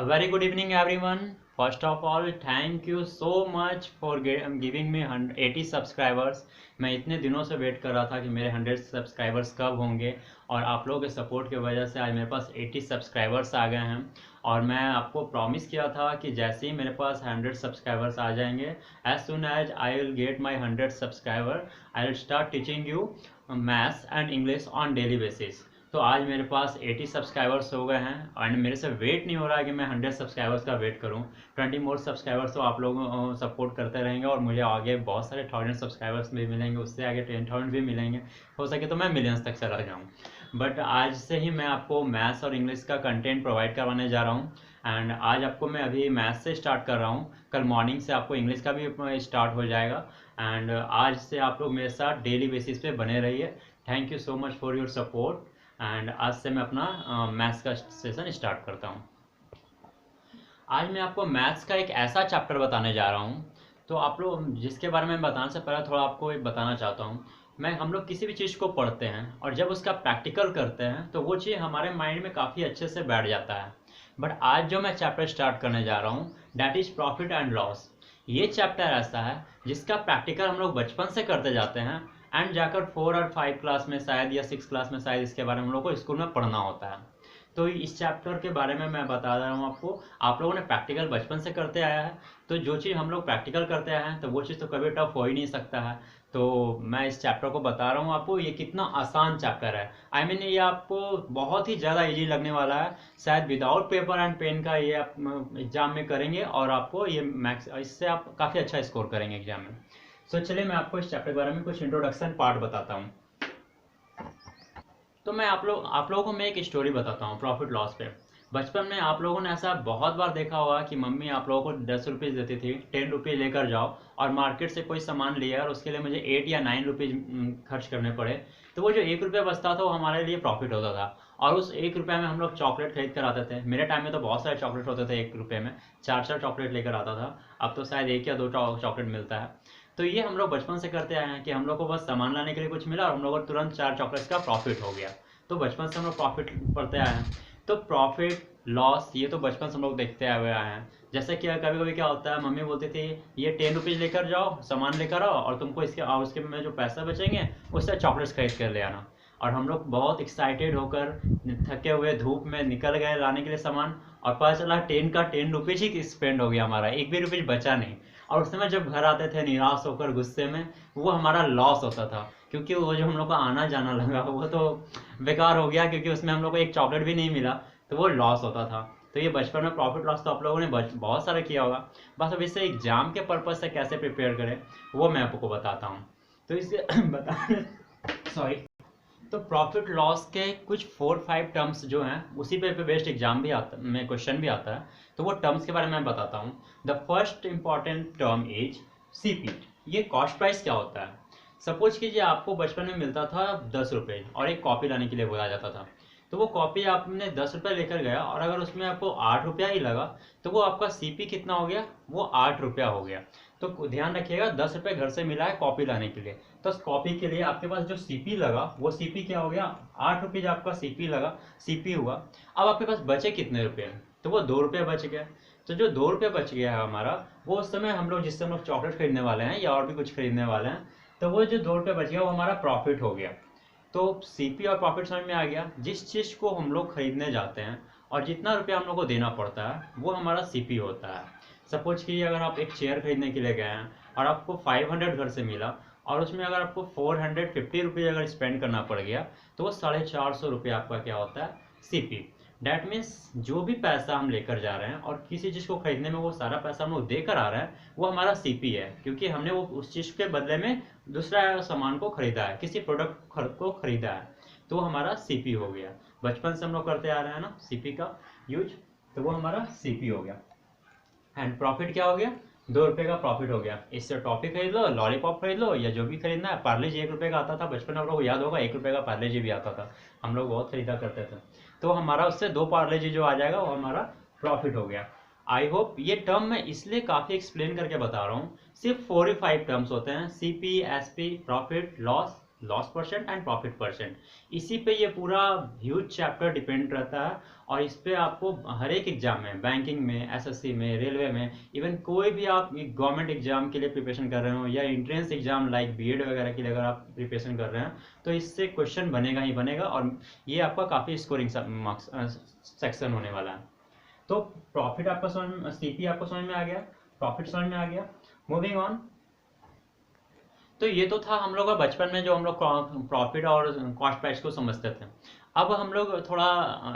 A very good evening, everyone. First of all, thank you so much for giving me 80 subscribers. मैं इतने दिनों से wait कर रहा था कि मेरे 100 सब्सक्राइबर्स कब होंगे और आप लोगों के सपोर्ट की वजह से आज मेरे पास 80 सब्सक्राइबर्स आ गए हैं. और मैं आपको प्रॉमिस किया था कि जैसे ही मेरे पास 100 सब्सक्राइबर्स आ जाएंगे, as soon as I will get my 100 subscriber, I will start teaching you maths and English on daily basis. तो आज मेरे पास 80 सब्सक्राइबर्स हो गए हैं एंड मेरे से वेट नहीं हो रहा है कि मैं 100 सब्सक्राइबर्स का वेट करूं. 20 मोर सब्सक्राइबर्स तो आप लोग सपोर्ट करते रहेंगे और मुझे आगे बहुत सारे 1000 सब्सक्राइबर्स भी मिलेंगे, उससे आगे 10,000 भी मिलेंगे. हो सके तो मैं मिलियंस तक चला जाऊं. बट आज से ही मैं आपको मैथ्स और इंग्लिश का कंटेंट प्रोवाइड करवाने जा रहा हूँ. एंड आज आपको मैं अभी मैथ्स से स्टार्ट कर रहा हूँ. कल मॉर्निंग से आपको इंग्लिश का भी स्टार्ट हो जाएगा. एंड आज से आप लोग मेरे साथ डेली बेसिस पे बने रहिए. Thank you so much for your support. And आज से मैं अपना मैथ्स का सेशन स्टार्ट करता हूँ. आज मैं आपको मैथ्स का एक ऐसा चैप्टर बताने जा रहा हूँ. तो आप लोग जिसके बारे में बताने से पहले थोड़ा आपको एक बताना चाहता हूँ. हम लोग किसी भी चीज़ को पढ़ते हैं और जब उसका प्रैक्टिकल करते हैं तो वो चीज़ हमारे माइंड में काफ़ी अच्छे से बैठ जाता है. बट आज जो मैं चैप्टर स्टार्ट करने जा रहा हूँ, that is profit and loss. ये चैप्टर ऐसा है जिसका प्रैक्टिकल हम लोग बचपन से करते जाते हैं एंड जाकर 4 और 5 क्लास में शायद या 6 क्लास में शायद इसके बारे में हम लोग को स्कूल में पढ़ना होता है. तो इस चैप्टर के बारे में मैं बता रहा हूँ आपको. आप लोगों ने प्रैक्टिकल बचपन से करते आया है, तो जो चीज़ हम लोग प्रैक्टिकल करते आए हैं तो वो चीज़ तो कभी टफ हो ही नहीं सकता है. तो मैं इस चैप्टर को बता रहा हूँ आपको. ये कितना आसान चैप्टर है. आई मीन ये आपको बहुत ही ज़्यादा इजी लगने वाला है. शायद विदाउट पेपर एंड पेन का ये आप एग्जाम में करेंगे और आपको ये मैथ्स इससे आप काफ़ी अच्छा स्कोर करेंगे एग्जाम में. तो चलिए मैं आपको इस चैप्टर के बारे में कुछ इंट्रोडक्शन पार्ट बताता हूँ. तो मैं आप लोगों को मैं एक स्टोरी बताता हूँ प्रॉफिट लॉस पे. बचपन में आप लोगों ने ऐसा बहुत बार देखा होगा कि मम्मी आप लोगों को 10 रुपीज़ देती थी, 10 रुपये लेकर जाओ और मार्केट से कोई सामान लिया और उसके लिए मुझे 8 या 9 रुपीज़ खर्च करने पड़े. तो वो जो 1 रुपया बचता था वो हमारे लिए प्रॉफिट होता था. और उस 1 रुपये में हम लोग चॉकलेट खरीद कर आते थे. मेरे टाइम में तो बहुत सारे चॉकलेट होते थे. 1 रुपये में 4 चॉकलेट लेकर आता था. अब तो शायद 1 या 2 चॉकलेट मिलता है. तो ये हम लोग बचपन से करते आए हैं कि हम लोग को बस सामान लाने के लिए कुछ मिला और हम लोग को तुरंत 4 चॉकलेट्स का प्रॉफिट हो गया. तो बचपन से हम लोग प्रॉफिट पढ़ते आए हैं. तो प्रॉफिट लॉस ये तो बचपन से हम लोग देखते हुए आए हैं. जैसे कि कभी कभी क्या होता है, मम्मी बोलती थी ये 10 रुपीज़ लेकर जाओ, सामान लेकर आओ और तुमको इसके और उसके में जो पैसा बचेंगे उससे चॉकलेट्स खरीद कर ले आना. और हम लोग बहुत एक्साइटेड होकर थके हुए धूप में निकल गए लाने के लिए सामान. और पता चला 10 का 10 रुपीज़ ही स्पेंड हो गया हमारा, एक भी रुपीज़ बचा नहीं. और उस समय जब घर आते थे निराश होकर गुस्से में, वो हमारा लॉस होता था. क्योंकि वो जो हम लोग का आना जाना लगा वो तो बेकार हो गया, क्योंकि उसमें हम लोग को एक चॉकलेट भी नहीं मिला. तो वो लॉस होता था. तो ये बचपन में प्रॉफिट लॉस तो आप लोगों ने बहुत सारा किया होगा. बस अब इससे एग्जाम के पर्पज से कैसे प्रिपेयर करें वो मैं आपको बताता हूँ. तो इसे बता सॉरी. तो प्रॉफिट लॉस के कुछ 4-5 टर्म्स जो हैं उसी पे बेस्ड एग्जाम भी आता में क्वेश्चन भी आता है. तो वो टर्म्स के बारे में मैं बताता हूँ. The first important term is CP. ये कॉस्ट प्राइस क्या होता है. सपोज कीजिए आपको बचपन में मिलता था 10 रुपये और एक कॉपी लाने के लिए बोला जाता था. तो वो कॉपी आपने 10 रुपये लेकर गया और अगर उसमें आपको 8 रुपया ही लगा तो वो आपका सीपी कितना हो गया, वो 8 रुपया हो गया. तो ध्यान रखिएगा 10 रुपये घर से मिला है कॉपी लाने के लिए, तो उस कॉपी के लिए आपके पास जो सीपी लगा वो सीपी क्या हो गया, 8 रुपये आपका सीपी लगा, सीपी हुआ. अब आपके पास बचे कितने रुपये, तो वो 2 रुपये बच गया. तो जो 2 रुपये बच गया है हमारा, वो उस समय हम लोग जिससे हम लोग चॉकलेट खरीदने वाले हैं या और भी कुछ खरीदने वाले हैं, तो वो जो 2 रुपये बच गया वो हमारा प्रॉफिट हो गया. तो सीपी और प्रॉफिट समझ में आ गया. जिस चीज़ को हम लोग खरीदने जाते हैं और जितना रुपया हम लोग को देना पड़ता है वो हमारा सीपी होता है. सपोज कि अगर आप एक चेयर खरीदने के लिए गए हैं और आपको 500 घर से मिला और उसमें अगर आपको 450 रुपये अगर स्पेंड करना पड़ गया तो वो 450 रुपये आपका क्या होता है, सीपी. डैट मीन्स जो भी पैसा हम लेकर जा रहे हैं और किसी चीज़ को खरीदने में वो सारा पैसा हम लोग देकर आ रहे हैं, वो हमारा सीपी है. क्योंकि हमने वो उस चीज़ के बदले में दूसरा सामान को खरीदा है, किसी प्रोडक्ट को खरीदा है, तो वो हमारा सीपी हो गया. बचपन से हम लोग करते आ रहे हैं ना सीपी का यूज, तो वो हमारा सीपी हो गया. एंड प्रॉफिट क्या हो गया, 2 रुपये का प्रॉफिट हो गया. इससे टॉफी खरीद लो, लॉलीपॉप खरीद लो या जो भी खरीदना है. पार्ले जी 1 रुपये का आता था बचपन में, आप लोगों को याद होगा 1 रुपये का पार्ले जी भी आता था, हम लोग बहुत खरीदा करते थे. तो हमारा उससे 2 पार्ले जी जो आ जाएगा वो हमारा प्रॉफिट हो गया. आई होप ये टर्म मैं इसलिए काफ़ी एक्सप्लेन करके बता रहा हूँ. सिर्फ 4 ही 5 टर्म्स होते हैं, CP, SP, profit, loss loss percent and profit percent. इसी पे ये पूरा ह्यूज चैप्टर डिपेंड रहता है, और इस पे आपको हर एक एग्जाम में, बैंकिंग में, एसएससी में, रेलवे में, इवन कोई भी आप गवर्नमेंट एग्जाम के लिए प्रिपरेशन कर रहे हो या एंट्रेंस एग्जाम लाइक बीएड वगैरह के लिए अगर आप प्रिपरेशन कर रहे हैं, तो इससे क्वेश्चन बनेगा ही बनेगा, और ये आपका काफ़ी स्कोरिंग मार्क्स सेक्शन होने वाला है। तो प्रॉफिट आपका समझ, सीपी आपको समझ में आ गया, प्रॉफिट समझ में आ गया। मूविंग ऑन, तो ये तो था हम लोग का बचपन में जो हम लोग प्रॉफिट और कॉस्ट प्राइस को समझते थे। अब हम लोग थोड़ा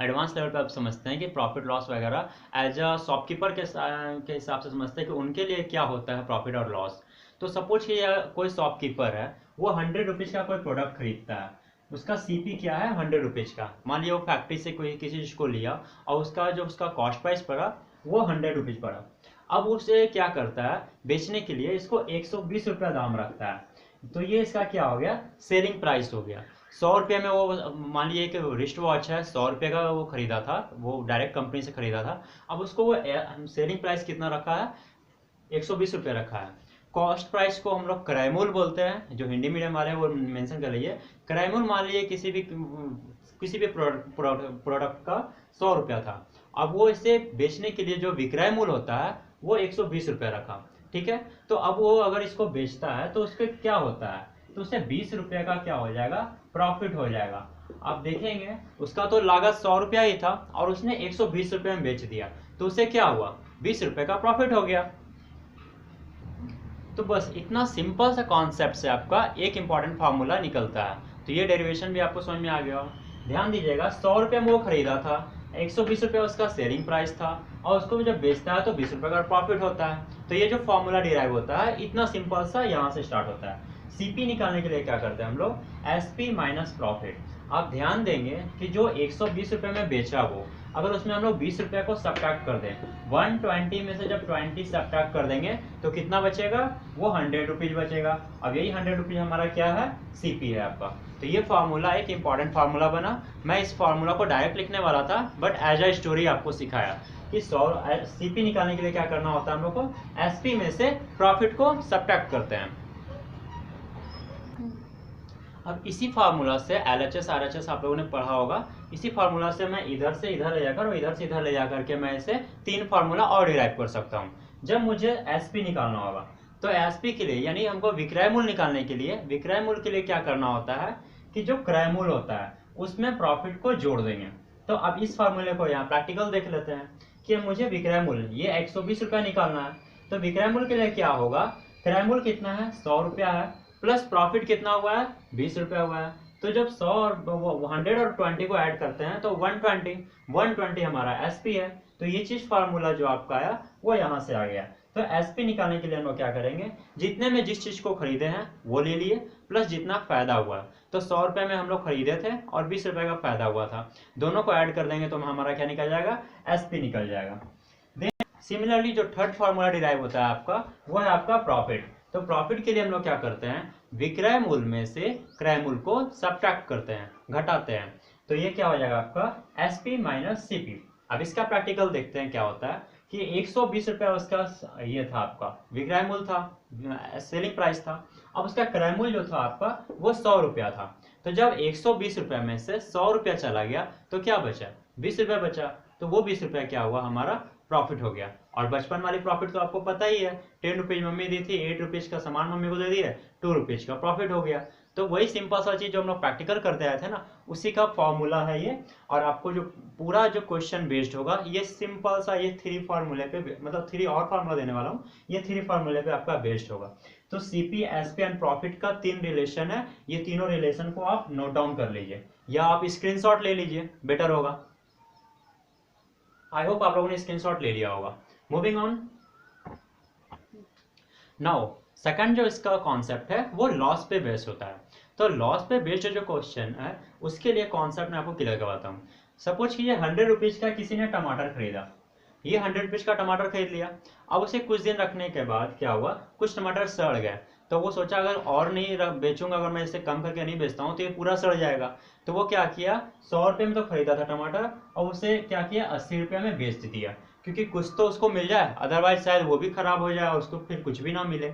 एडवांस लेवल पे अब समझते हैं कि प्रॉफिट लॉस वगैरह एज अ शॉपकीपर के हिसाब से समझते हैं कि उनके लिए क्या होता है प्रॉफिट और लॉस। तो सपोज कि कोई शॉपकीपर है, वो 100 रुपीज़ का कोई प्रोडक्ट खरीदता है, उसका सीपी क्या है 100 रुपीज़ का। मान लिया वो फैक्ट्री से कोई किसी चीज़ को लिया और उसका जो उसका कॉस्ट प्राइस पड़ा वो 100 रुपीज़ पड़ा। अब उसे क्या करता है, बेचने के लिए इसको 120 रुपया दाम रखता है। तो ये इसका क्या हो गया, सेलिंग प्राइस हो गया। 100 रुपये में वो, मान लीजिए कि रिस्ट वॉच है, 100 रुपये का वो खरीदा था, वो डायरेक्ट कंपनी से खरीदा था। अब उसको वो सेलिंग प्राइस कितना रखा है, 120 रुपये रखा है। कॉस्ट प्राइस को हम लोग क्रयमूल्य बोलते हैं, जो हिंदी मीडियम वाले हैं वो मेंशन कर लीजिए। क्रयमूल्य मान लीजिए किसी भी प्रोडक्ट का 100 रुपया था, अब वो इसे बेचने के लिए जो विक्रय मूल्य होता है वो 120 रुपये रखा, ठीक है। तो अब वो अगर इसको बेचता है तो उसके क्या होता है, तो उसे 20 रुपये का क्या हो जाएगा, प्रॉफिट हो जाएगा। आप देखेंगे उसका तो लागत 100 रुपया ही था और उसने 120 रुपये में बेच दिया, तो उसे क्या हुआ, 20 रुपये का प्रॉफिट हो गया। तो बस इतना सिंपल सा कॉन्सेप्ट से आपका एक इंपॉर्टेंट फार्मूला निकलता है। तो ये डेरिवेशन भी आपको समझ में आ गया। ध्यान दीजिएगा, 100 रुपये में वो खरीदा था, 120 रुपये उसका सेलिंग प्राइस था, और उसको जब बेचता है तो 20 रुपये का प्रॉफिट होता है। तो ये जो फॉर्मूला डिराइव होता है इतना सिंपल सा यहाँ से स्टार्ट होता है। सीपी निकालने के लिए क्या करते हैं हम लोग, एसपी माइनस प्रॉफिट। आप ध्यान देंगे कि जो 120 रुपये में बेचा वो, अगर उसमें हम लोग 20 रुपये को सब्ट्रैक्ट कर दें, 120 में से जब 20 सब्ट्रैक्ट कर देंगे तो कितना बचेगा, वो 100 रुपीज बचेगा। अब यही 100 रुपीज हमारा क्या है, सीपी है आपका। तो ये फार्मूला एक इंपॉर्टेंट फार्मूला बना। मैं इस फार्मूला को डायरेक्ट लिखने वाला था, बट एज अ स्टोरी आपको सिखाया कि सीपी निकालने के लिए क्या करना होता है हम लोग को, एसपी में से प्रॉफिट को सब्ट्रैक्ट करते हैं। अब इसी फार्मूला से एलएचएस आरएचएस आप लोगों ने पढ़ा होगा, इसी फार्मूला से मैं इधर से इधर ले जाकर और इधर से इधर ले जाकर के मैं इसे 3 फार्मूला और डिराइव कर सकता हूँ। जब मुझे एसपी निकालना होगा तो एसपी के लिए, यानी हमको विक्रय मूल्य निकालने के लिए, विक्रय मूल्य के लिए क्या करना होता है कि जो क्रय मूल्य होता है उसमें प्रॉफिट को जोड़ देंगे। तो अब इस फार्मूले को यहाँ प्रैक्टिकल देख लेते हैं कि मुझे विक्रय मूल्य ये 120 रुपया निकालना है। तो विक्रय मूल्य के लिए क्या होगा, क्रय मूल्य कितना है, 100 रुपया है, प्लस प्रॉफिट कितना हुआ है, 20 रुपया हुआ है। तो जब 100 और 100 और 20 को ऐड करते हैं तो 120 हमारा एसपी है। तो ये चीज फार्मूला जो आपका आया वो यहाँ से आ गया। तो एसपी निकालने के लिए हम लोग क्या करेंगे, जितने में जिस चीज को खरीदे हैं वो ले लिए, प्लस जितना फायदा हुआ। तो 100 रुपये में हम लोग खरीदे थे और 20 रुपये का फायदा हुआ था, दोनों को ऐड कर देंगे तो हमारा क्या निकल जाएगा, एसपी निकल जाएगा। सिमिलरली जो थर्ड फार्मूला डिराइव होता है आपका, वो है आपका प्रॉफिट। तो प्रॉफिट के लिए हम लोग क्या करते हैं, विक्रय मूल्य में से क्रय मूल्य को सब्ट्रैक्ट करते हैं, घटाते हैं। तो ये क्या हो जाएगा आपका एसपी माइनस सीपी। अब इसका प्रैक्टिकल देखते हैं क्या होता है कि 120 रुपया उसका ये था, आपका विक्रय मूल्य था, सेलिंग प्राइस था। अब उसका क्रय मूल्य जो था आपका वो 100 रुपया था। तो जब 120 रुपया में से 100 रुपया चला गया तो क्या बचा, 20 रुपया बचा। तो वो 20 रुपया क्या हुआ, हमारा प्रॉफिट हो गया। और बचपन वाली प्रॉफिट तो आपको पता ही है, 10 रुपीज मम्मी दी थी, 8 रुपीज का सामान मम्मी को दे दिया, 2 रुपीज का प्रॉफिट हो गया। तो वही सिंपल सा चीज जो हम लोग प्रैक्टिकल करते आए थे ना, उसी का फॉर्मूला है ये। और आपको जो पूरा जो क्वेश्चन बेस्ड होगा ये सिंपल सा, ये 3 फार्मूले पे, मतलब 3 और फार्मूला देने वाला हूँ, ये 3 फार्मूले पे आपका बेस्ड होगा। तो सीपी, एसपी एंड प्रॉफिट का 3 रिलेशन है, ये तीनों रिलेशन को आप नोट डाउन कर लीजिए या आप स्क्रीनशॉट ले लीजिए, बेटर होगा। आई होप आप लोगों ने स्क्रीनशॉट ले लिया होगा। मूविंग ऑन, नाउ सेकंड जो इसका कॉन्सेप्ट है वो लॉस पे बेस्ड होता है। तो लॉस पे बेस्ड जो क्वेश्चन है उसके लिए कॉन्सेप्ट मैं आपको क्लियर करवाता हूँ। सपोज कि ये 100 रुपीज का किसी ने टमाटर खरीदा, ये 100 रुपीज का टमाटर खरीद लिया। अब उसे कुछ दिन रखने के बाद क्या हुआ, कुछ टमाटर सड़ गए। तो वो सोचा अगर और नहीं बेचूंगा, अगर मैं इसे कम करके नहीं बेचता हूँ तो ये पूरा सड़ जाएगा। तो वो क्या किया, 100 रुपये में तो खरीदा था टमाटर, और उसे क्या किया, 80 रुपये में बेच दिया, क्योंकि कुछ तो उसको मिल जाए, अदरवाइज शायद वो भी खराब हो जाए और उसको फिर कुछ भी ना मिले।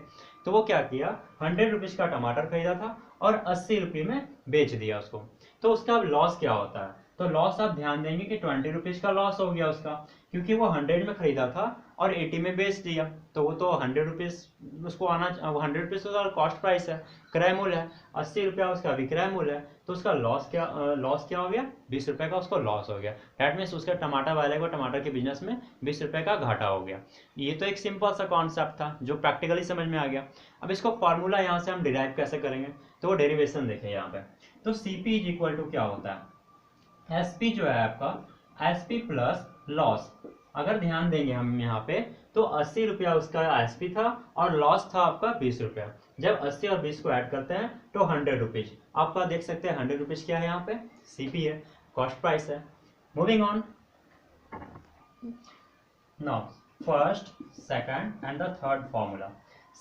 तो वो क्या किया, 100 रुपीज का टमाटर खरीदा था और 80 रुपये में बेच दिया उसको, तो उसका अब लॉस क्या होता है? तो लॉस आप ध्यान देंगे कि 20 रुपीज का लॉस हो गया उसका, क्योंकि वो 100 में खरीदा था और 80 में बेच दिया, तो वो तो 100 रुपीज उसको आना, 100 रुपीज उसका कॉस्ट प्राइस है, क्रय मूल्य है, 80 रुपया उसका विक्रय मूल्य है, तो उसका लॉस क्या हो गया? 20 रुपए का उसको लॉस हो गया। दैट मीन्स उसके टमाटर वाले को टमाटर के बिजनेस में 20 रुपए का घाटा हो गया। ये तो एक सिंपल सा कॉन्सेप्ट था जो प्रैक्टिकली समझ में आ गया। अब इसको फॉर्मूला यहाँ से हम डिराइव कैसे करेंगे, तो वो डेरिवेशन देखें यहाँ पे। तो सीपी इज इक्वल टू क्या होता है? एसपी जो है आपका, एसपी प्लस लॉस। अगर ध्यान देंगे हम यहाँ पे, तो 80 रुपया उसका एसपी था और लॉस था आपका 20 रुपया। जब 80 और 20 को ऐड करते हैं तो 100 रुपीज, आपका देख सकते हैं 100 रुपीज क्या है यहाँ पे? सीपी है, कॉस्ट प्राइस है। Moving on, now first, second and the third formula.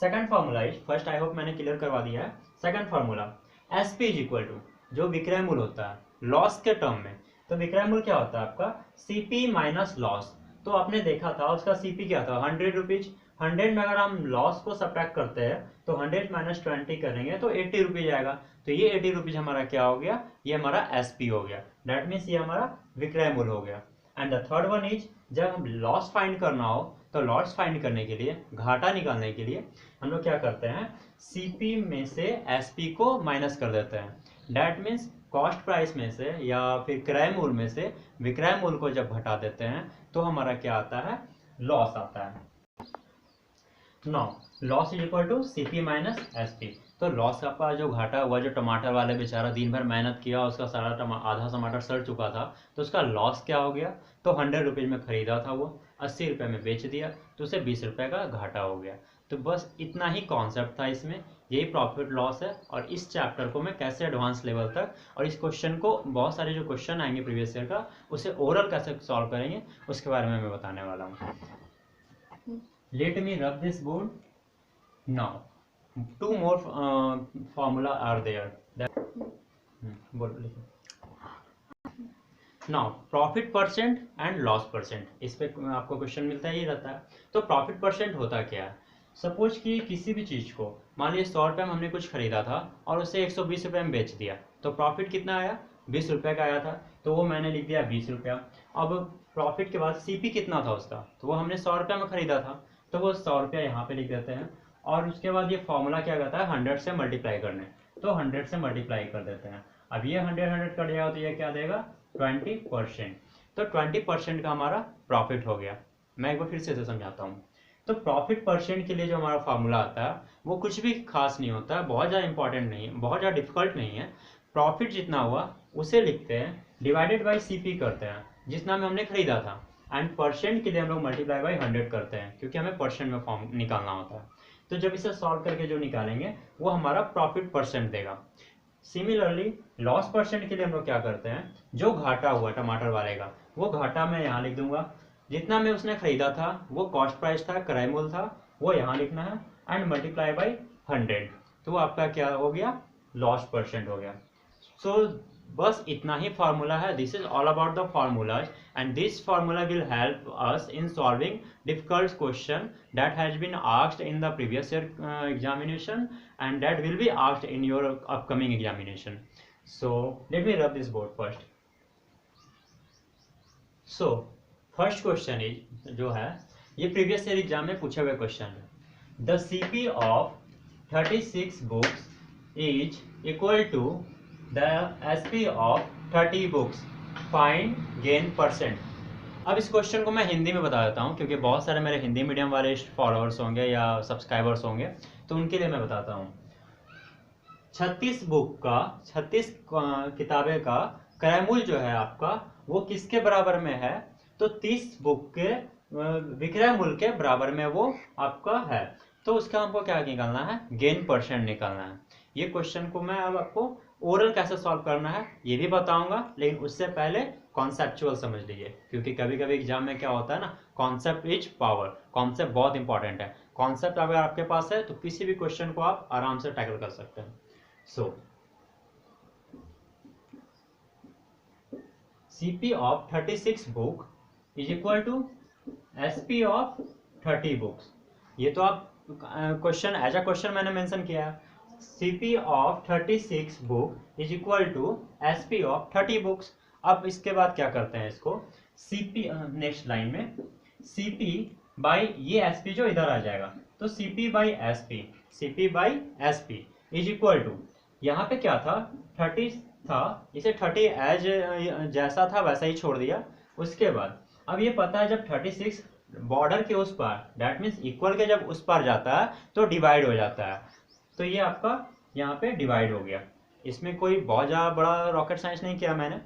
Second formula is, first I hope मैंने क्लियर करवा दिया है। Second formula, SP is equal to, जो विक्रय मूल्य होता है लॉस के टर्म में, तो विक्रय मूल्य क्या होता है आपका? CP minus loss. तो आपने देखा था उसका सीपी क्या था? 100 रुपीज। 100 में अगर हम लॉस को सब्ट्रैक्ट करते हैं तो 100 माइनस 20 करेंगे तो 80 रुपीज आएगा। तो ये 80 रुपीज हमारा क्या हो गया? ये हमारा एसपी हो गया। दैट मीन्स ये हमारा विक्रय मूल्य हो गया। And the third one is, जब हम लॉस फाइंड करना हो तो लॉस फाइंड करने के लिए, घाटा निकालने के लिए हम लोग क्या करते हैं? सीपी में से एसपी को माइनस कर देते हैं। दैट मीन्स कॉस्ट प्राइस में से या फिर क्रय मूल्य में से विक्रय मूल्य को जब घटा देते हैं तो हमारा क्या आता है? लॉस आता है। Now loss is equal to CP minus SP. तो लॉस का जो घाटा हुआ, जो टमाटर वाले बेचारा दिन भर मेहनत किया, उसका सारा आधा टमाटर सड़ चुका था, तो उसका लॉस क्या हो गया? तो 100 रुपीज में खरीदा था वो, 80 रुपये में बेच दिया, तो उसे 20 रुपये का घाटा हो गया। तो बस इतना ही कॉन्सेप्ट था इसमें, यही प्रॉफिट लॉस है। और इस चैप्टर को मैं कैसे एडवांस लेवल तक, और इस क्वेश्चन को, बहुत सारे जो क्वेश्चन आएंगे प्रीवियस ईयर का, उसे ओरल कैसे सॉल्व करेंगे उसके बारे में मैं बताने वाला हूँ। Let me rub this board now. Two more formula are there. Now profit percent and loss percent, इस पे आपको क्वेश्चन मिलता ही रहता है। तो प्रॉफिट परसेंट होता क्या है? सपोज कि किसी भी चीज को, मान लीजिए 100 रुपये में हमने कुछ खरीदा था और उसे 120 रुपये में बेच दिया, तो प्रॉफिट कितना आया? 20 रुपये का आया था, तो वो मैंने लिख दिया 20 रुपया। अब प्रॉफिट के बाद सीपी कितना था उसका? तो वो हमने 100 रुपये में खरीदा था, तो वो 100 रुपया यहाँ पे लिख देते हैं। और उसके बाद ये फॉर्मूला क्या कहता है? 100 से मल्टीप्लाई करने, तो 100 से मल्टीप्लाई कर देते हैं। अब ये 100 कट जाएगा तो ये क्या देगा? 20%। तो 20% का हमारा प्रॉफिट हो गया। मैं एक बार फिर से समझाता हूँ। तो प्रॉफिट परसेंट के लिए जो हमारा फार्मूला आता है वो कुछ भी खास नहीं होता है, बहुत ज़्यादा इंपॉर्टेंट नहीं है, बहुत ज़्यादा डिफिकल्ट नहीं है। प्रॉफिट जितना हुआ उसे लिखते हैं, डिवाइडेड बाई सीपी करते हैं, जितना में हमने खरीदा था, एंड परसेंट के लिए हम लोग मल्टीप्लाई बाई 100 करते हैं, क्योंकि हमें परसेंट में फॉर्म निकालना होता है। तो जब इसे सॉल्व करके जो निकालेंगे वो हमारा प्रॉफिट परसेंट देगा। सिमिलरली लॉस परसेंट के लिए हम लोग क्या करते हैं? जो घाटा हुआ टमाटर वाले का, वो घाटा मैं यहाँ लिख दूंगा, जितना में उसने खरीदा था वो कॉस्ट प्राइस था, क्रय मूल्य था, वो यहाँ लिखना है, एंड मल्टीप्लाई बाई 100, तो आपका क्या हो गया? लॉस परसेंट हो गया। सो बस इतना ही फार्मूला है। This is all about the formulas, and this formula will help us in solving difficult question that has been asked in the previous year examination and that will be asked in your upcoming examination. So let me rub this board first. So first question is, जो है ये previous year exam में पूछे हुए question है। The CP of 36 books is equal to the SP of 30 books, find gain percent. अब इस question को मैं हिंदी में बता देता हूँ, क्योंकि बहुत सारे मेरे हिंदी मीडियम वाले फॉलोअर्स होंगे या सब्सक्राइबर्स होंगे, तो उनके लिए मैं बताता हूँ। 36 बुक का, 36 किताबें का क्रय मूल्य जो है आपका, वो किसके बराबर में है? तो 30 बुक के विक्रय मूल्य के बराबर में वो आपका है। तो उसका हमको क्या निकालना है? गेन परसेंट निकालना है। ये क्वेश्चन को मैं अब आपको ओरल कैसे सॉल्व करना है ये भी बताऊंगा, लेकिन उससे पहले कॉन्सेप्चुअल समझ लीजिए, क्योंकि कभी कभी एग्जाम में क्या होता है ना, कॉन्सेप्ट इज पावर। कॉन्सेप्ट बहुत इंपॉर्टेंट है। कॉन्सेप्ट अगर आपके पास है तो किसी भी क्वेश्चन को आप आराम से टैकल कर सकते हैं। सो CP of 36 book is equal to SP of 30 books. ये तो आप क्वेश्चन एज अ क्वेश्चन मैंने मेंशन किया है। CP of 36 book is equal to SP of 30 books. अब इसके बाद क्या करते हैं इसको, CP नेक्स्ट लाइन में CP बाई ये SP जो इधर आ जाएगा, तो CP by SP is equal to, यहाँ पे क्या था 30 था, इसे 30 एज जैसा था वैसा ही छोड़ दिया। उसके बाद अब ये पता है जब 36 बॉर्डर के उस पार, दैट मीन्स इक्वल के जब उस पार जाता है तो डिवाइड हो जाता है, तो ये आपका यहाँ पे डिवाइड हो गया। इसमें कोई बहुत ज़्यादा बड़ा रॉकेट साइंस नहीं किया मैंने।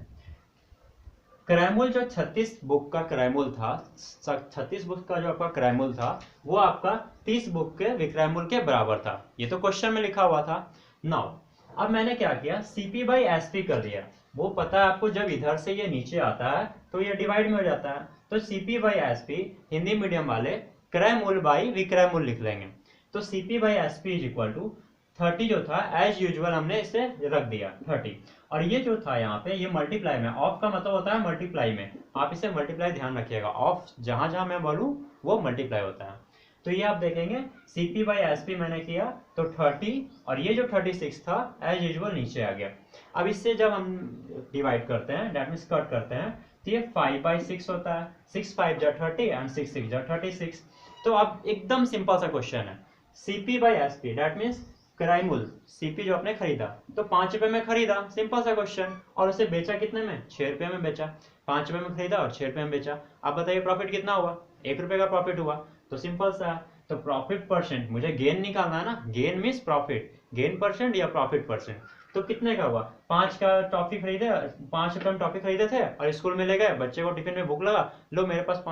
क्रैमूल जो 36 बुक का क्रैमूल था, 36 बुक का जो आपका क्रैमूल था वो आपका 30 बुक के विक्रैमूल के बराबर था, ये तो क्वेश्चन में लिखा हुआ था। नाउ अब मैंने क्या किया, CP बाई SP कर दिया। वो पता है आपको जब इधर से ये नीचे आता है तो ये डिवाइड में हो जाता है, तो CP by SP Hindi medium वाले क्रैमूल बाई विक्रैमूल लिख लेंगे। तो CP by SP is equal to 30 जो था एज यूजुअल हमने इसे रख दिया 30, और ये जो था यहाँ पे ये मल्टीप्लाई में, ऑफ का मतलब होता है मल्टीप्लाई में, आप इसे मल्टीप्लाई ध्यान रखिएगा, ऑफ जहां जहां मैं बोलूं वो मल्टीप्लाई होता है। तो ये आप देखेंगे CP बाई SP मैंने किया तो 30, और ये जो 36 था एज यूजुअल नीचे आ गया। अब इससे जब हम डिवाइड करते हैं, दैट मीन्स कट करते हैं, तो ये 5 बाई 6 होता है, 6 5 जा 30 एंड 6 6 जा 36। तो अब एकदम सिंपल सा क्वेश्चन है, CP by SP that means क्रैमूल CP जो आपने खरीदा तो 5 रुपए में खरीदा, सिंपल सा क्वेश्चन, और उसे बेचा कितने में, 6 रुपए में बेचा। 5 रुपए में खरीदा और 6 रुपए में बेचा। आप बताइए प्रॉफिट कितना हुआ, 1 रुपए का प्रॉफिट हुआ। तो सिंपल सा है, तो प्रॉफिट परसेंट, मुझे गेन निकालना है ना, gain means profit, gain percent या प्रॉफिट परसेंट। तो कितने का हुआ, 5 का टॉफी खरीदे, 5 रुपए में टॉफी खरीदे थे और स्कूल में ले गए, बच्चे को टिफिन में भूख लगा, लो मेरे पास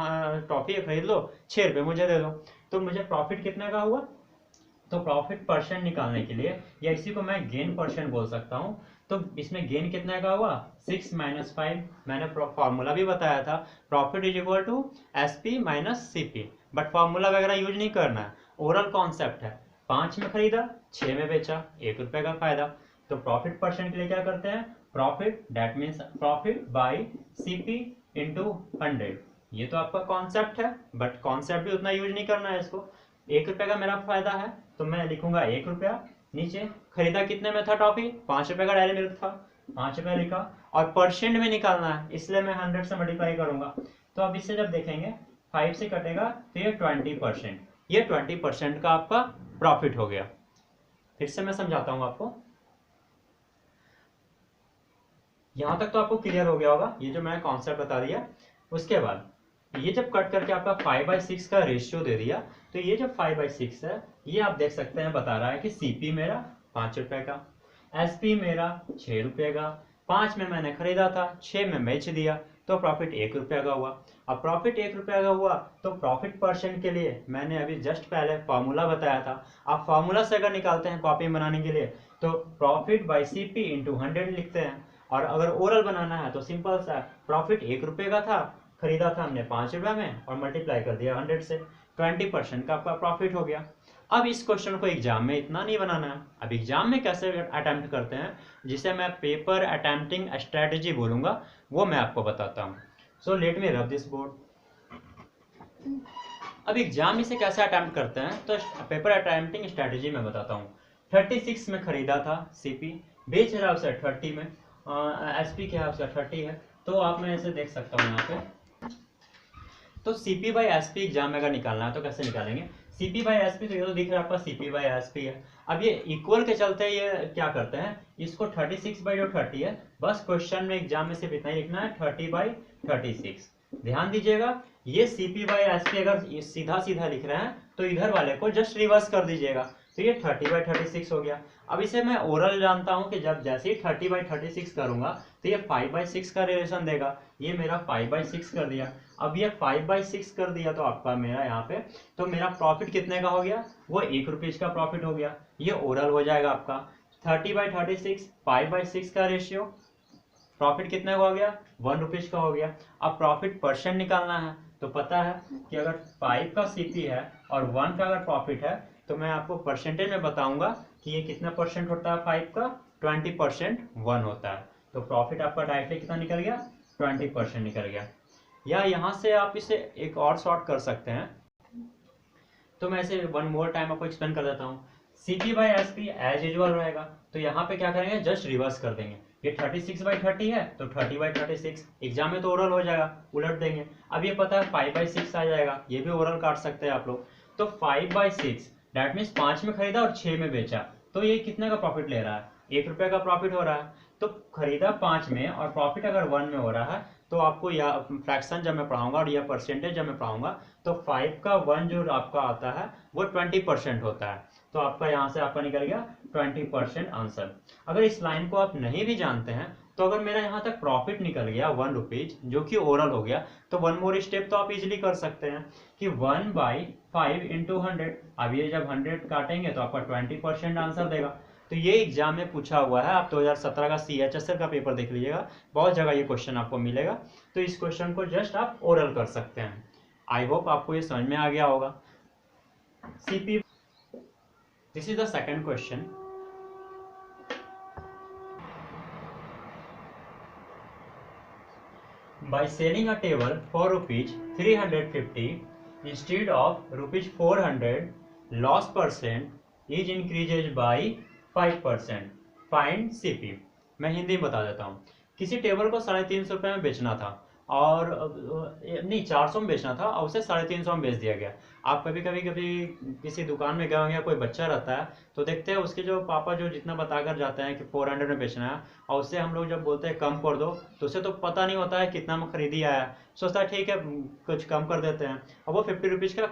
टॉफी खरीद लो, 6 रुपए मुझे दे दो। तो मुझे प्रॉफिट कितने का हुआ, तो प्रॉफिट परसेंट निकालने के लिए, या इसी को मैं गेन परसेंट बोल सकता हूं, तो इसमें गेन कितने का हुआ 6 माइनस 5। मैंने फॉर्मूला भी बताया था, profit is equal to SP minus CP, but formula वगैरह यूज नहीं करना है, ओरल कॉन्सेप्ट है। 5 में खरीदा, 6 में बेचा, 1 रुपए का फायदा। तो प्रॉफिट परसेंट के लिए क्या करते हैं, profit that means profit by CP into 100। ये तो आपका कॉन्सेप्ट है, बट कॉन्सेप्ट भी उतना यूज नहीं करना है इसको। 1 रुपए का मेरा फायदा है तो मैं लिखूंगा 1 रुपया, नीचे खरीदा कितने में था टॉफी, 5 रुपए का डेयरी मिल्क था, 5 रुपया लिखा, और परसेंट में निकालना है इसलिए मैं 100 से मल्टीप्लाई करूंगा। तो अब इससे जब देखेंगे 5 से कटेगा तो ये 20%, ये 20% का आपका प्रॉफिट हो गया। फिर से मैं समझाता हूं आपको, यहां तक तो आपको क्लियर हो गया होगा, ये जो मैंने कॉन्सेप्ट बता दिया। उसके बाद ये जब कट करके आपका 5/6 का रेशियो दे दिया, तो ये जो 5/6 है ये आप देख सकते हैं बता रहा है कि CP मेरा 5 रुपए का, SP मेरा 6 रुपए का, 5 में मैंने खरीदा था, 6 में बेच दिया, तो प्रॉफिट 1 रुपए का हुआ। अब प्रॉफिट 1 रुपए का हुआ तो प्रॉफिट परसेंट के लिए मैंने अभी जस्ट पहले फॉर्मूला बताया था, आप फॉर्मूला से अगर निकालते हैं कॉपी बनाने के लिए तो प्रॉफिट बाई CP इंटू 100 लिखते हैं, और अगर ओरल बनाना है तो सिंपल सा, प्रॉफिट 1 रुपए का था, खरीदा था हमने 5 रुपए में और मल्टीप्लाई कर दिया 100 से, 20% का आपका प्रॉफिट हो गया। अब इस क्वेश्चन को एग्जाम में इतना नहीं बनाना है, अब एग्जाम में कैसे अटेम्प्ट करते हैं, जिसे मैं पेपर अटेम्प्टिंग स्ट्रेटेजी बोलूंगा, वो मैं आपको बताता हूँ। सो let me rub this board. अब एग्जाम में से कैसे अटेम्प्ट करते हैं, तो पेपर अटेम्प्टिंग स्ट्रेटेजी में बताता हूँ। 36 में खरीदा था CP, बेच रहा है उसे 30 में, SP क्या है उसका 30 है, तो आप मैं ऐसे देख सकता हूँ यहाँ पे। तो CP बाई SP एग्जाम में अगर निकालना है तो कैसे निकालेंगे, CP बाई SP, तो ये तो दिख रहा है आपका CP बाई SP है। अब ये इक्वल के चलते ये क्या करते हैं, इसको 36 बाई जो 30 है, बस क्वेश्चन में एग्जाम में सिर्फ इतना ही लिखना है 30 बाई 36। ध्यान दीजिएगा, ये CP बाई SP अगर सीधा सीधा लिख रहे हैं तो इधर वाले को जस्ट रिवर्स कर दीजिएगा, तो ये 30 बाई 36 हो गया। अब इसे मैं ओरल जानता हूं कि जब जैसे ही 30 बाई 36 करूंगा तो ये 5/6 का रिलेशन देगा, ये मेरा 5/6 कर दिया। अब ये 5/6 कर दिया तो आपका मेरा यहाँ पे, तो मेरा प्रॉफिट कितने का हो गया, वो 1 रुपीज का प्रॉफिट हो गया, ये ओरल हो जाएगा आपका। 30 बाई 36, 5/6 का रेशियो, प्रॉफिट कितने का हो गया, 1 रुपीज का हो गया। अब प्रॉफिट परसेंट निकालना है, तो पता है कि अगर 5 का CP है और 1 का अगर प्रॉफिट है तो मैं आपको परसेंटेज में बताऊंगा कि ये कितना परसेंट होता है 5 का, 20% 1 होता है। तो प्रॉफिट आपका डायरेक्टली कितना निकल गया, 20% निकल गया। या यहाँ से आप इसे एक और शॉर्ट कर सकते हैं, तो मैं इसे वन मोर टाइम आपको एक्सप्लेन कर देता हूँ। CP by SP as usual रहेगा, तो यहाँ पे क्या करेंगे, जस्ट रिवर्स कर देंगे। ये 36/30 है तो 30/36, एग्जाम में तो ओरल हो जाएगा, उलट देंगे। अब ये पता है 5/6 आ जाएगा, ये भी ओरल काट सकते हैं आप लोग। तो 5/6 दैट मीन्स 5 में खरीदा और 6 में बेचा, तो ये कितने का प्रॉफिट ले रहा है, 1 रुपये का प्रॉफिट हो रहा है। तो खरीदा 5 में और प्रॉफिट अगर 1 में हो रहा है, तो आपको यह फ्रैक्शन जब मैं पढ़ाऊंगा और यह परसेंटेज जब मैं पढ़ाऊंगा, तो 5 का 1 जो आपका आता है वो 20% होता है। तो आपका यहाँ से आपका निकल गया 20% आंसर। अगर इस लाइन को आप नहीं भी जानते हैं, तो अगर मेरा यहाँ तक प्रॉफिट निकल गया 1 रुपीज जो कि ओरल हो गया, तो वन मोर स्टेप तो आप इजीली कर सकते हैं कि 1/5 इंटू 100। अब ये जब 100 काटेंगे तो आपका 20% आंसर देगा। तो ये एग्जाम में पूछा हुआ है, आप 2017 का CHSL का पेपर देख लीजिएगा, बहुत जगह ये क्वेश्चन आपको मिलेगा। तो इस क्वेश्चन को जस्ट आप ओरल कर सकते हैं। आई होप आपको ये समझ में आ गया होगा। CP, this is the second question. By selling a table for rupees 350 instead of rupees 400, loss percent is increases by 5%. Find CP। मैं हिंदी में बता देता हूँ। किसी टेबल को 350 रुपये में बेचना था और नहीं 400 में बेचना था और उसे 350 में बेच दिया गया। आप कभी किसी दुकान में गए होंगे, कोई बच्चा रहता है तो देखते हैं उसके जो पापा जो जितना बताकर जाते हैं कि 400 में बेचना है, और उससे हम लोग जब बोलते हैं कम कर दो, तो उसे तो पता नहीं होता है कितना में खरीदी आया, सोचता है ठीक है कुछ कम कर देते हैं, और वो 50 रुपीज़ का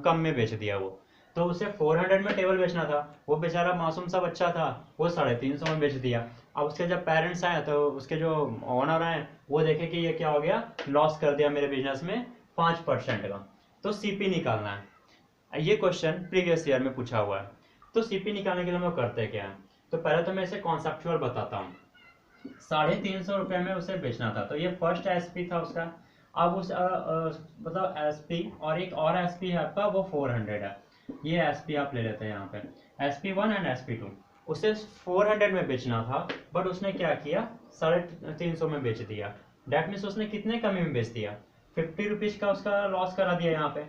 कम में बेच दिया वो। तो उसे 400 में टेबल बेचना था, वो बेचारा मासूम सा बच्चा था, वो 350 में बेच दिया। अब उसके जब पेरेंट्स आए तो उसके जो ओनर आए वो देखे कि ये क्या हो गया, लॉस कर दिया मेरे बिजनेस में 5% का। तो CP निकालना है। ये क्वेश्चन प्रीवियस ईयर में पूछा हुआ है। तो CP निकालने के लिए हम लोग करते क्या है, तो पहले तो मैं इसे कॉन्सेप्चुअल बताता हूँ। 350 रुपये में उसे बेचना था, तो ये फर्स्ट SP था उसका। अब उस मतलब SP और एक और SP है आपका, वो 400 है। ये SP आप ले लेते हैं यहाँ पे, SP1 एंड SP2। उसे 400 में बेचना था, बट उसने क्या किया 350 में बेच दिया। डेट मीन्स उसने कितने कमी में बेच दिया, 50 रुपीज का उसका लॉस करा दिया यहाँ पे।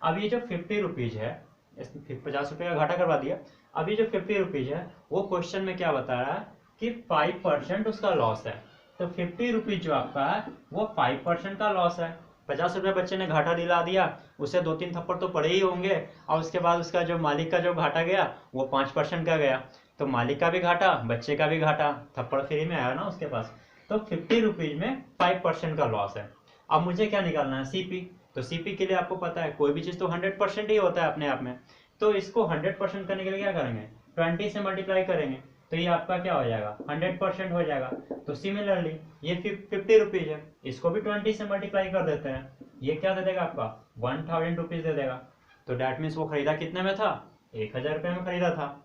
अब ये जो 50 रुपीज है, 50 रुपये का घाटा करवा दिया। अब ये जो 50 रुपीज है वो क्वेश्चन में क्या बता रहा है कि 5% उसका लॉस है। तो 50 रुपीज जो आपका है वो 5% का लॉस है। 50 रुपये बच्चे ने घाटा दिला दिया, उसे 2-3 थप्पड़ तो पड़े ही होंगे, और उसके बाद उसका जो मालिक का जो घाटा गया वो 5% का गया। तो मालिक का भी घाटा, बच्चे का भी घाटा, थप्पड़ फ्री में आया ना उसके पास। तो 50 रुपीज में 5% का लॉस है। अब मुझे क्या निकालना है, CP। तो CP के लिए आपको पता है कोई भी चीज़ तो 100% ही होता है अपने आप में। तो इसको 100% करने के लिए क्या करेंगे, 20 से मल्टीप्लाई करेंगे, तो ये आपका क्या हो जाएगा 100% हो जाएगा। तो सिमिलरली ये 50 रुपीज है, इसको भी 20 से मल्टीप्लाई कर देते हैं, ये क्या दे देगा आपका 1000 रुपीज दे देगा। तो डैट मीन्स वो खरीदा कितने में था, 1000 रुपये में खरीदा था।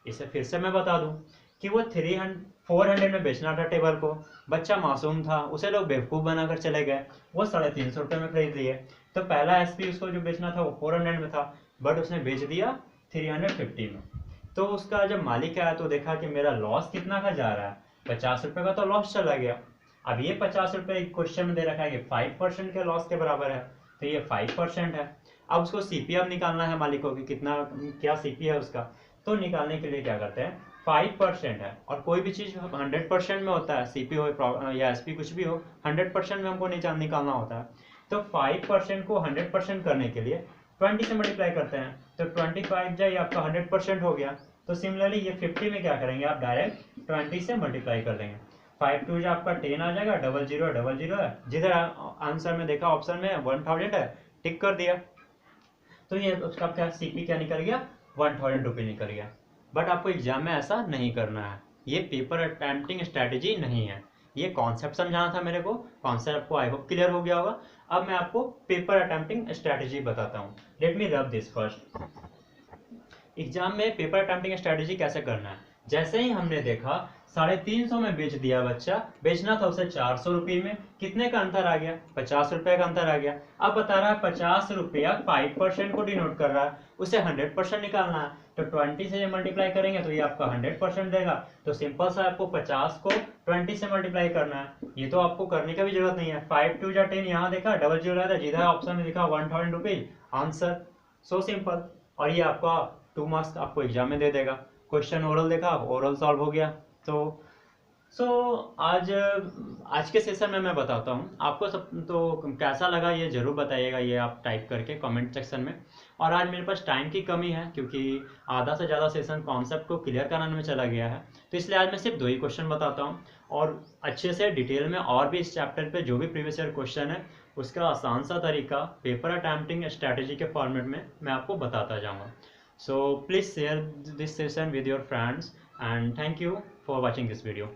इसे फिर से मैं बता दूं कि वो 400 में बेचना था टेबल को, बच्चा मासूम था, उसे लोग बेवकूफ़ बनाकर चले गए, वो 350 रुपये में खरीद लिए। तो पहला SP उसको जो बेचना था वो 400 में था, बट उसने बेच दिया 350 में। तो उसका जब मालिक आया तो देखा कि मेरा लॉस कितना का जा रहा है, 50 रुपये का तो लॉस चला गया। अब ये 50 रुपये क्वेश्चन में दे रखा है कि 5% के लॉस के बराबर है, तो ये 5% है। अब उसको CP अब निकालना है मालिक को कि कितना क्या CP है उसका। तो निकालने के लिए क्या करते हैं, 5% है, और कोई भी चीज़ 100% में होता है, CP हो या SP कुछ भी हो, 100% में हमको निकालना होता है। तो 5% को 100% करने के लिए 20 से मल्टीप्लाई करते हैं, तो 25 जाए आपका 100% हो गया। तो सिमिलरली ये 50 में क्या करेंगे, आप डायरेक्ट 20 से मल्टीप्लाई कर देंगे। 5 2 आपका 10 आ जाएगा, 00 है, जिधर आंसर में देखा ऑप्शन में 1000 है, टिक कर दिया। तो ये उसका क्या CP क्या निकल गया, 1000 रुपये निकल गया। बट आपको एग्जाम में ऐसा नहीं करना है, ये पेपर अटेम्प्टिंग स्ट्रैटेजी नहीं है, ये कॉन्सेप्ट समझाना था मेरे को। कॉन्सेप्ट आपको आई होप क्लियर हो गया होगा। अब मैं आपको पेपर अटेम्प्टिंग स्ट्रैटेजी बताता हूँ। Let me rub this first. Exam में पेपर अटेम्प्टिंग स्ट्रैटेजी कैसे करना है, जैसे ही हमने देखा 350 में बेच दिया बच्चा, बेचना था उसे 400 रुपये में, कितने का अंतर आ गया, 50 रुपये का अंतर आ गया। अब बता रहा है 50 रुपया 5% को डिनोट कर रहा है, उसे 100% निकालना है। तो 20 से मल्टीप्लाई करेंगे तो ये आपका 100% देगा। तो सिंपल सा आपको 50 को 20 से मल्टीप्लाई करना है, ये तो आपको करने का भी जरूरत नहीं है। 5 2 10 यहाँ देखा 00 था, जिधर ऑप्शन में लिखा 1000 रुपीज, आंसर सो सिंपल। और ये आपका 2 मार्क्स आपको एग्जाम में दे देगा। क्वेश्चन ओरल देखा, ओरल सॉल्व हो गया। तो आज के सेशन में मैं बताता हूँ आपको सब, तो कैसा लगा ये ज़रूर बताइएगा, ये आप टाइप करके कमेंट सेक्शन में। और आज मेरे पास टाइम की कमी है क्योंकि आधा से ज़्यादा सेशन कॉन्सेप्ट को क्लियर कराने में चला गया है, तो इसलिए आज मैं सिर्फ 2 ही क्वेश्चन बताता हूँ और अच्छे से डिटेल में और भी इस चैप्टर पे जो भी प्रीवियस ईयर क्वेश्चन है उसका आसान सा तरीका पेपर अटेम्प्टिंग स्ट्रैटेजी के फॉर्मेट में मैं आपको बताता जाऊँगा। So please share this session with your friends and thank you for watching this video.